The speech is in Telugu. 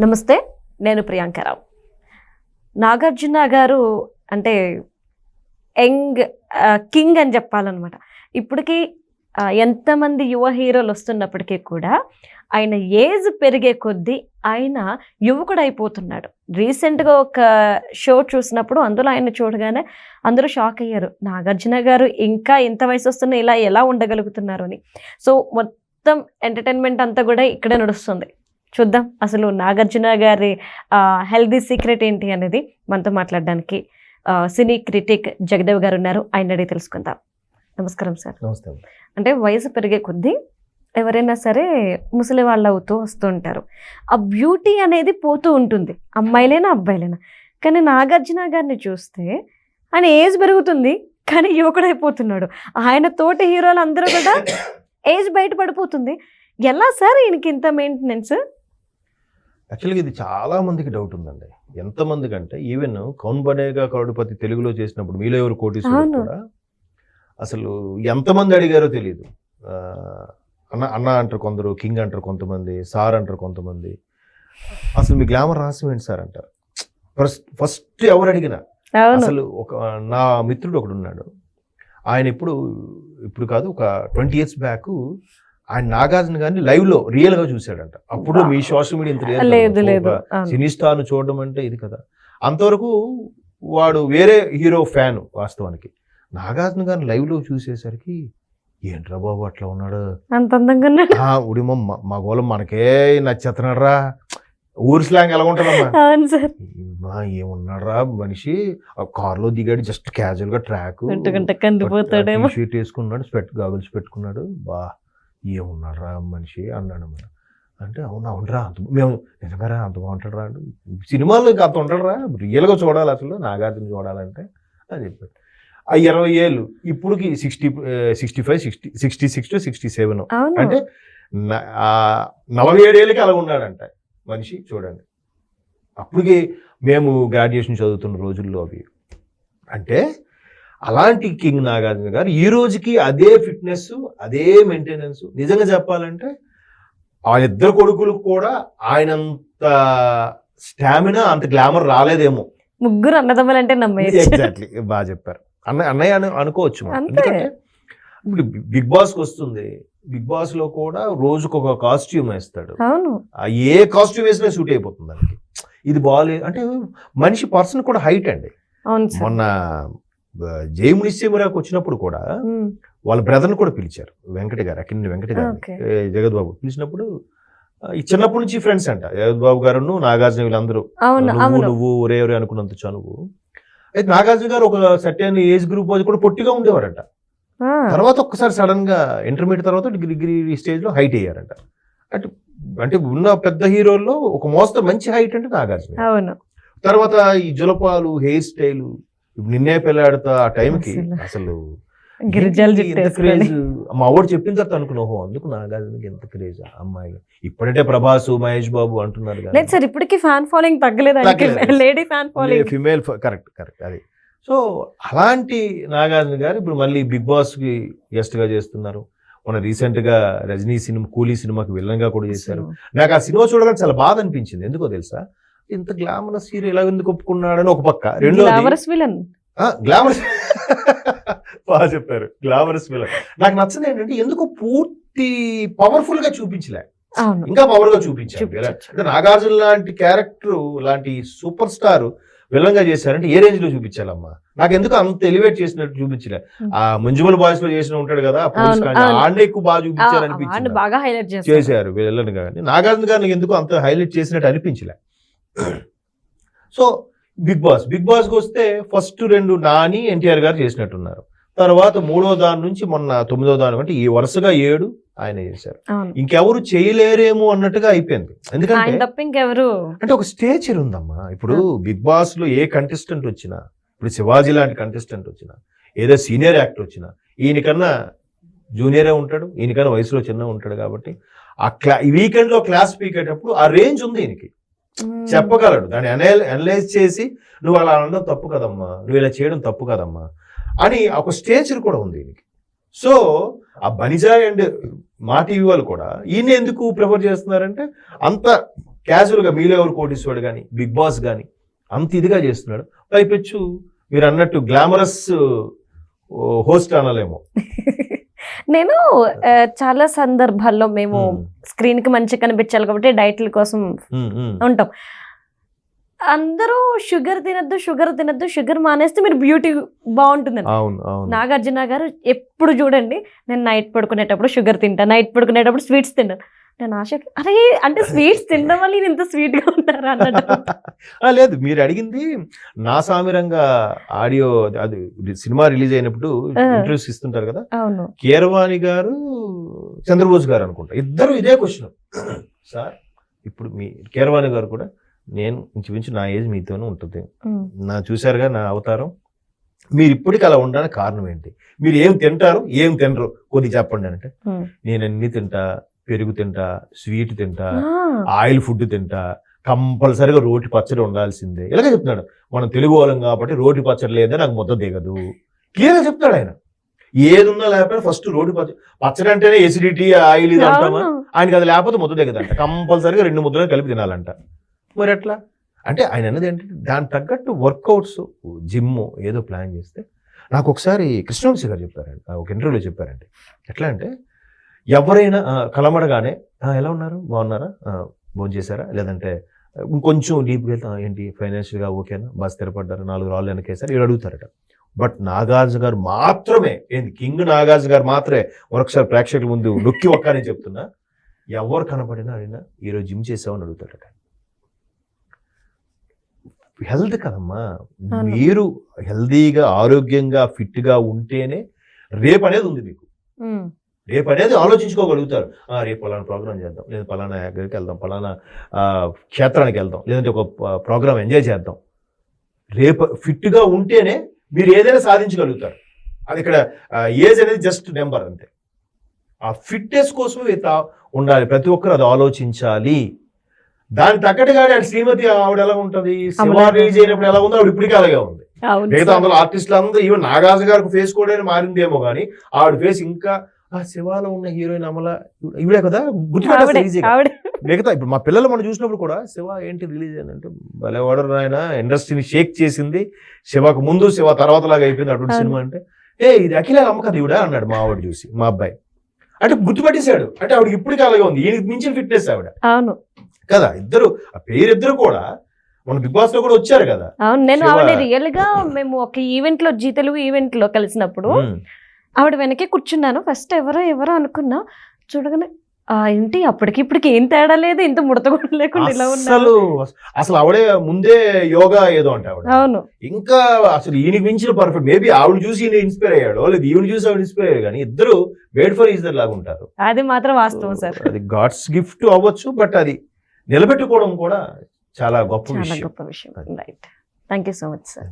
నమస్తే, నేను ప్రియాంకరావు. నాగార్జున గారు అంటే యంగ్ కింగ్ అని చెప్పాలన్నమాట. ఇప్పటికీ ఎంతమంది యువ హీరోలు వస్తున్నప్పటికీ కూడా ఆయన ఏజ్ పెరిగే కొద్దీ ఆయన యువకుడు అయిపోతున్నాడు. రీసెంట్గా ఒక షో చూసినప్పుడు అందులో ఆయన చూడగానే అందరూ షాక్ అయ్యారు, నాగార్జున గారు ఇంకా ఇంత వయసు వస్తున్న ఇలా ఎలా ఉండగలుగుతున్నారు అని. సో మొత్తం ఎంటర్టైన్మెంట్ అంతా కూడా ఇక్కడే నడుస్తుంది. చూద్దాం అసలు నాగార్జున గారి హెల్దీ సీక్రెట్ ఏంటి అనేది మనతో మాట్లాడడానికి సినీ క్రిటిక్ జగదేవ్ గారు ఉన్నారు. ఆయన అడిగి తెలుసుకుందాం. నమస్కారం సార్. నమస్తే. అంటే వయసు పెరిగే కొద్దీ ఎవరైనా సరే ముసలి వాళ్ళు అవుతూ వస్తూ ఉంటారు. ఆ బ్యూటీ అనేది పోతూ ఉంటుంది, అమ్మాయిలైనా అబ్బాయిలైనా. కానీ నాగార్జున గారిని చూస్తే ఆయన ఏజ్ పెరుగుతుంది కానీ యువకుడు అయిపోతున్నాడు. ఆయన తోటి హీరోలు అందరూ కూడా ఏజ్ బయట పడిపోతుంది. ఎలా సార్ ఈయనకి ఇంత మెయింటెనెన్స్? యాక్చువల్గా ఇది చాలా మందికి డౌట్ ఉందండి. ఎంతమంది కంటే ఈవెన్ కౌన్ బనేగా కరోడ్పతి తెలుగులో చేసినప్పుడు మీలో ఎవరు కోటీశ్వరుడు కూడా అసలు ఎంతమంది అడిగారో తెలియదు. అన్న అన్న అంటారు కొందరు, కింగ్ అంటారు కొంతమంది, సార్ అంటారు కొంతమంది. అసలు మీ గ్లామర్ రహస్యం ఏంటి సార్ అంటారు. ఫస్ట్ ఎవరు అడిగినా అసలు నా మిత్రుడు ఒకడు ఉన్నాడు. ఆయన ఇప్పుడు కాదు, ఒక 20 years బ్యాక్ ఆయన నాగార్జున గారిని లైవ్ లో రియల్ గా చూశాడంట. అప్పుడు మీ సోషల్ మీడియా ఇంత సినీ స్టార్ ను చూడడం అంటే ఇది కదా. అంతవరకు వాడు వేరే హీరో ఫ్యాన్. వాస్తవానికి నాగార్జున గారిని లైవ్ లో చూసేసరికి ఏంట్రా బాబు అట్లా ఉన్నాడు, అంత అందంగా ఉడిమ మా గోళం మనకే నచ్చేస్తున్నాడు రా, ఊరు స్లాంగ్ ఎలా ఉంటుందమ్మా, ఏమున్నాడు మనిషి, కారులో దిగాడు జస్ట్ క్యాజువల్ గా ట్రాక్ షీట్ వేసుకున్నాడు, గాగుల్స్ పెట్టుకున్నాడు, బా ఏమున్నాడు రా మనిషి అన్నాడు. అంటే అవునరా మేము నిజంగా రా అంత బాగుంటాడు రా, సినిమాల్లో ఇంకా అంత ఉంటాడు రా, రియల్గా చూడాలి అసలు నాగార్జున చూడాలంటే అని చెప్పాడు. ఆ 20 ఏళ్ళు ఇప్పుడుకి 65, 66 to 67 అంటే 47 ఏళ్ళకి అలా ఉన్నాడంట మనిషి. చూడండి అప్పటికి మేము గ్రాడ్యుయేషన్ చదువుతున్న రోజుల్లో అవి. అంటే అలాంటి కింగ్ నాగార్జున గారు ఈ రోజుకి అదే ఫిట్నెస్, అదే మెయింటెనెన్స్. నిజంగా చెప్పాలంటే ఆ ఇద్దరు కొడుకులకు కూడా ఆయనంత స్టామినా, అంత గ్లామర్ రాలేదేమో. ముగ్గురు అన్నదమ్ములు అంటే నమ్మేయచ్చు. ఎగ్జాక్ట్లీ, బాగా చెప్పారు. అన్నయ్య అనుకోవచ్చు. ఎందుకంటే ఇప్పుడు బిగ్ బాస్కి వస్తుంది, బిగ్ బాస్ లో కూడా రోజుకు ఒక కాస్ట్యూమ్ వేస్తాడు. ఏ కాస్ట్యూమ్ వేసినా సూట్ అయిపోతుంది దానికి. ఇది బాగాలేదు అంటే మనిషి పర్సన్ కూడా హైట్ అండి. మొన్న జయమునిశ్చయమురాకు వచ్చినప్పుడు కూడా వాళ్ళ బ్రదర్ని కూడా పిలిచారు, వెంకట గారు, అక్కినేని వెంకట గారు, జగద్బాబు పిలిచినప్పుడు ఈ చిన్నప్పటి నుంచి ఫ్రెండ్స్ అంట. జగద్బాబు గారు, నాగార్జున, వీళ్ళందరూ నువ్వు ఒరే ఒరే అనుకున్నంత చనువు. అయితే నాగార్జున గారు ఒక సర్టెన్ ఏజ్ గ్రూప్ అది కూడా పొట్టిగా ఉండేవారంట. తర్వాత ఒక్కసారి సడన్ గా ఇంటర్మీడియట్ తర్వాత డిగ్రీ స్టేజ్ లో హైట్ అయ్యారంట. అంటే ఉన్న పెద్ద హీరోల్లో ఒక మోస్తరు మంచి హైట్ అంటే నాగార్జున. తర్వాత ఈ జులపాలు, హెయిర్ స్టైల్, ఇప్పుడు నిన్నే పెళ్ళాడుతా ఆ టైంకి అసలు మా వాడు చెప్పిన తర్వాత అనుకున్నావు అందుకు నాగార్జునకి ఎంత క్రేజ్ అమ్మాయి. ఇప్పుడంటే ప్రభాస్, మహేష్ బాబు అంటున్నారు కదా, ఇప్పటికీ ఫ్యాన్ ఫాలోయింగ్ తగ్గలేదు, lady fan following, female. Correct అది. సో అలాంటి నాగార్జున గారు ఇప్పుడు మళ్ళీ బిగ్ బాస్ కి గెస్ట్ గా చేస్తున్నారు. మన రీసెంట్ గా రజనీ సినిమా, కూలీ సినిమాకి విలన్ గా కూడా చేశారు. నాకు ఆ సినిమా చూడగానే చాలా బాధ అనిపించింది. ఎందుకో తెలుసా, ఇంత గ్లామరస్ హీరో ఎలా ఎందుకు ఒప్పుకున్నాడని ఒక పక్క, రెండో గ్లామరస్ బాగా చెప్పారు, గ్లామరస్ విలన్. నాకు నచ్చదు ఏంటంటే ఎందుకు పూర్తి పవర్ఫుల్ గా చూపించలే, ఇంకా పవర్ గా చూపించారు. అంటే నాగార్జున లాంటి క్యారెక్టర్, లాంటి సూపర్ స్టార్ విలన్ గా చేశారంటే ఏ రేంజ్ లో చూపించాలమ్మా. నాకు ఎందుకు అంత ఎలివేట్ చేసినట్టు చూపించలే. ఆ మంజుమల్ బాయ్స్ లో చేసిన ఉంటాడు కదా పోలీస్, ఆడనే ఎక్కువ బాగా చూపించారు అనిపించింది, చేశారు విలన్ గా. నాగార్జున గారిని ఎందుకు అంత హైలైట్ చేసినట్టు అనిపించలే. సో బిగ్ బాస్కి వస్తే ఫస్ట్ 2 నాని, ఎన్టీఆర్ గారు చేసినట్టున్నారు. తర్వాత 3వ దాని నుంచి మొన్న 9వ దాని అంటే ఈ వరుసగా 7 ఆయన చేశారు. ఇంకెవరు చేయలేరేమో అన్నట్టుగా అయిపోయింది. ఎందుకంటే అంటే ఒక స్టేచర్ ఉందమ్మా. ఇప్పుడు బిగ్ బాస్ లో ఏ కంటెస్టెంట్ వచ్చినా, ఇప్పుడు శివాజీ లాంటి కంటెస్టెంట్ వచ్చినా, ఏదో సీనియర్ యాక్టర్ వచ్చినా, ఈయనకన్నా జూనియరే ఉంటాడు, ఈయనకన్నా వయసులో చిన్న ఉంటాడు. కాబట్టి ఆ వీకెండ్ లో క్లాస్ పీకేటప్పుడు ఆ రేంజ్ ఉంది ఈయనకి, చెప్పగలడు. దాన్ని అనలైజ్ చేసి నువ్వు అలా అనడం తప్పు కదమ్మా, నువ్వు ఇలా చేయడం తప్పు కదమ్మా అని ఒక స్టేచర్ కూడా ఉంది దీనికి. సో ఆ బనిజాయ్ అండ్ మా టీవీ వాళ్ళు కూడా ఈయన ఎందుకు ప్రిఫర్ చేస్తున్నారంటే అంత క్యాజువల్ గా మీలో ఎవరు కోటీశ్వరుడు కానీ బిగ్ బాస్ కానీ అంత ఇదిగా చేస్తున్నాడు. పైపెచ్చు మీరు అన్నట్టు గ్లామరస్ హోస్ట్ అనలేమో. నేను చాలా సందర్భాల్లో మేము స్క్రీన్ కి మంచిగా కనిపించాలి కాబట్టి డైట్ల కోసం ఉంటాం. అందరూ షుగర్ తినద్దు షుగర్ మానేస్తే మీరు బ్యూటీ బాగుంటుందని. నాగార్జున గారు ఎప్పుడు చూడండి, నేను నైట్ పడుకునేటప్పుడు షుగర్ తింటా, నైట్ పడుకునేటప్పుడు స్వీట్స్ తింటాను. నేను ఆశకి అరే అంటే స్వీట్స్ తినడం వల్ల ఇంత స్వీట్ గా ఉంటారా అన్నట్టు. లేదు, మీరు అడిగింది నా సామిరంగా ఆడియో, అది సినిమా రిలీజ్ అయినప్పుడు ఇంటర్వ్యూస్ ఇస్తుంటారు కదా, కీరవాణి గారు చంద్రబోస్ గారు అనుకుంటా, ఇద్దరు ఇదే క్వశ్చన్. సార్ ఇప్పుడు మీ కీరవాణి గారు కూడా, నేను ఇంచుమించు నా ఏజ్ మీతోనే ఉంటుంది, నా చూశారుగా నా అవతారం, మీరు ఇప్పటికి అలా ఉండడానికి కారణం ఏంటి, మీరు ఏం తింటారు ఏం తినరు కొద్ది చెప్పండి అంటే, నేను అన్ని తింటా, పెరుగు తింటా, స్వీట్ తింటా, ఆయిల్ ఫుడ్ తింటా, కంపల్సరిగా రోటి పచ్చడి ఉండాల్సిందే, ఇలాగే చెప్తున్నాడు. మనం తెలుగు వాళ్ళం కాబట్టి రోటి పచ్చడి లేదా నాకు ముద్ద దిగదు, క్లియర్గా చెప్తాడు ఆయన. ఏది ఉన్నా లేకపోతే ఫస్ట్ రోటి పచ్చడి అంటేనే ఎసిడిటీ ఆయిల్ ఇది అంటామా, ఆయనకి అది లేకపోతే ముద్ద దిగదంట, కంపల్సరిగా 2 ముద్దలను కలిపి తినాలంట. మరి ఎట్లా అంటే ఆయన అన్నది ఏంటంటే దానికి తగ్గట్టు వర్కౌట్స్, జిమ్ ఏదో ప్లాన్ చేస్తే. నాకు ఒకసారి కృష్ణవంశీ గారు చెప్పారండి, ఒక ఇంటర్వ్యూలో చెప్పారండి, ఎట్లా అంటే ఎవరైనా కలమడగానే ఎలా ఉన్నారు, బాగున్నారా, భోజనం చేశారా, లేదంటే ఇంకొంచెం డీప్గా వెళ్తే ఏంటి ఫైనాన్షియల్గా ఓకేనా, బాగా స్థిరపడ్డారు, 4 రాళ్ళు వెనకేసారు, ఇవి అడుగుతారట. బట్ నాగార్జున గారు మాత్రమే, ఏంది కింగ్ నాగార్జున గారు మాత్రమే, మరొకసారి ప్రేక్షకుల ముందు నొక్కి ఒక్కని చెప్తున్నా, ఎవరు కనపడినా అడిగినా ఈరోజు జిమ్ చేసామని అడుగుతారట. హెల్త్ కదమ్మా, మీరు హెల్దీగా ఆరోగ్యంగా ఫిట్గా ఉంటేనే రేపు అనేది ఉంది మీకు, రేపు అనేది ఆలోచించుకోగలుగుతారు. రేపు పలానా ప్రోగ్రామ్ చేద్దాం, లేదా పలానా దగ్గరికి వెళ్దాం, పలానా క్షేత్రానికి వెళ్దాం, లేదంటే ఒక ప్రోగ్రామ్ ఎంజాయ్ చేద్దాం. రేపు ఫిట్గా ఉంటేనే మీరు ఏదైనా సాధించగలుగుతారు. అది ఇక్కడ ఏజ్ అనేది జస్ట్ నెంబర్ అంతే. ఆ ఫిట్నెస్ కోసమే ఉండాలి, ప్రతి ఒక్కరు అది ఆలోచించాలి. దానికి తగ్గట్టుగా శ్రీమతి ఆవిడ ఎలా ఉంటది, శివ రిలీజ్ అయినప్పుడు ఎలా ఉందో ఆవిడ ఇప్పటికీ అలాగే ఉంది. మిగతా అందులో ఆర్టిస్టులు అందరూ, ఈవెన్ నాగార్జున గారికి ఫేస్ కూడా మారిందేమో కానీ ఆవిడ ఫేస్ ఇంకా ఆ శివాలో ఉన్న హీరోయిన్ అమల ఇవిడే కదా గుర్తుపెట్టాలి. మిగతా ఇప్పుడు మా పిల్లలు మనం చూసినప్పుడు కూడా శివ ఏంటి రిలీజ్ అయిందంటే భలేవాడు ఆయన, ఇండస్ట్రీని షేక్ చేసింది, శివకు ముందు శివ తర్వాత లాగా అయిపోయింది అటువంటి సినిమా అంటే, ఇది అఖిల అమ్మకది ఇవిడా అన్నాడు మా ఆవిడ చూసి, మా అబ్బాయి అంటే గుర్తుపట్టేశాడు. అంటే ఆవిడకి ఇప్పటికీ అలాగే ఉంది, ఈయనకి మించిన ఫిట్నెస్ ఆవిడ కదా. ఇద్దరు ఆ పేరిద్దరు కూడా మన బిగ్ బాస్ లో కూడా వచ్చారు కదా. అవును, నేను ఆవిడ రియల్ గా మేము ఒక ఈవెంట్ లో, జీ తెలుగు ఈవెంట్ లో కలిసినప్పుడు ఆవిడ వెనకే కూర్చున్నాను. ఫస్ట్ ఎవరో అనుకున్నా, చూడగానే ఏంటి అప్పటికి ఇప్పటికి ఏం తేడా లేదు, ఇంత ముడత కూడా లేకుండా ఇలా ఉన్నారు. అసలు ఆవిడే ముందే యోగా ఏదో అంటే ఆవిడ. అవును, ఇంకా అసలు ఈయనకి మించిన పర్ఫెక్ట్. మేబీ ఆవిడ చూసి ఈయన ఇన్స్పైర్ అయ్యాడు, లేదు ఈవిడ చూసి ఆవిడ ఇన్స్పైర్ అయ్యాడు, కానీ ఇద్దరు మేడ్ ఫర్ ఈచ్ అదర్ లాగా ఉంటారు. అది మాత్రం వాస్తవం సార్. అది గాడ్స్ గిఫ్ట్ అవ్వచ్చు, బట్ అది నిలబెట్టుకోవడం కూడా చాలా గొప్ప విషయం. Right, thank you so much sir.